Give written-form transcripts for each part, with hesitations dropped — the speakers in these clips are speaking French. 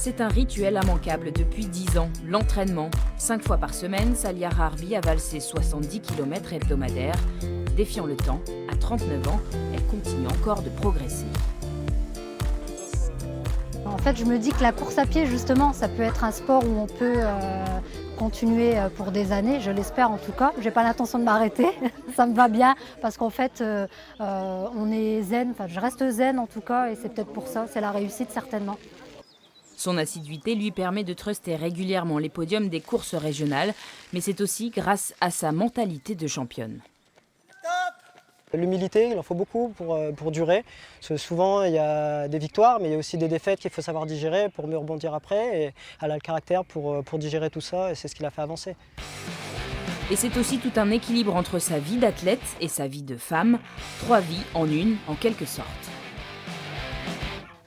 C'est un rituel immanquable depuis 10 ans, l'entraînement. 5 fois par semaine, Salia Harbi a valsé 70 km hebdomadaires. Défiant le temps, à 39 ans, elle continue encore de progresser. En fait, je me dis que la course à pied, justement, ça peut être un sport où on peut continuer pour des années, je l'espère en tout cas. Je n'ai pas l'intention de m'arrêter, ça me va bien parce qu'en fait, on est zen, enfin je reste zen en tout cas et c'est peut-être pour ça, c'est la réussite certainement. Son assiduité lui permet de truster régulièrement les podiums des courses régionales, mais c'est aussi grâce à sa mentalité de championne. L'humilité, il en faut beaucoup pour durer. Parce que souvent, il y a des victoires, mais il y a aussi des défaites qu'il faut savoir digérer pour mieux rebondir après. Et elle a le caractère pour digérer tout ça et c'est ce qui l'a fait avancer. Et c'est aussi tout un équilibre entre sa vie d'athlète et sa vie de femme. 3 vies en une, en quelque sorte.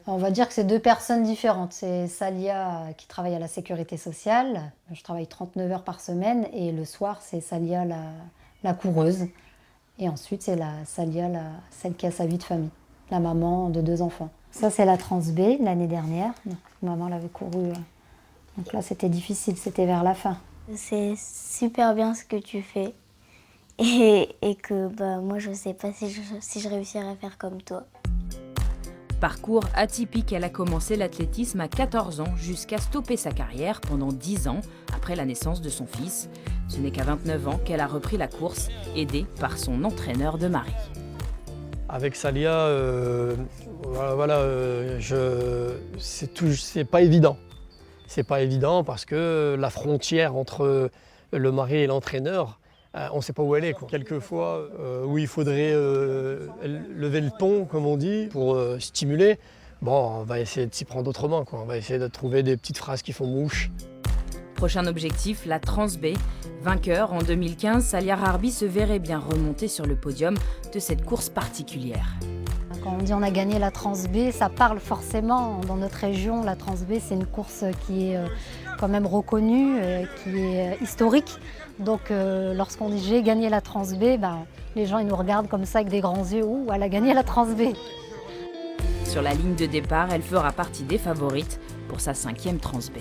On va dire que c'est 2 personnes différentes. C'est Salia qui travaille à la sécurité sociale. Je travaille 39 heures par semaine et le soir, c'est Salia la coureuse. Et ensuite, c'est Salia, celle qui a sa vie de famille, la maman de 2 enfants. Ça, c'est la Trans B l'année dernière. Donc, maman l'avait couru. Donc là, c'était difficile, c'était vers la fin. C'est super bien ce que tu fais. Et que moi, je ne sais pas si je réussirai à faire comme toi. Parcours atypique, elle a commencé l'athlétisme à 14 ans jusqu'à stopper sa carrière pendant 10 ans après la naissance de son fils. Ce n'est qu'à 29 ans qu'elle a repris la course, aidée par son entraîneur de mari. Avec Salia, c'est pas évident. C'est pas évident parce que la frontière entre le mari et l'entraîneur, on ne sait pas où elle est, quoi. Quelquefois, où il faudrait lever le ton, comme on dit, pour stimuler. Bon, on va essayer de s'y prendre autrement, quoi. On va essayer de trouver des petites phrases qui font mouche. Prochain objectif, la Trans B. Vainqueur en 2015, Salia Harbi se verrait bien remonter sur le podium de cette course particulière. Quand on dit on a gagné la Trans B, ça parle forcément. Dans notre région, la Trans B, c'est une course qui est quand même reconnue, qui est historique. Donc lorsqu'on dit j'ai gagné la Trans B, les gens ils nous regardent comme ça avec des grands yeux. Ouh, elle a gagné la Trans B. Sur la ligne de départ, elle fera partie des favorites pour sa 5e Trans B.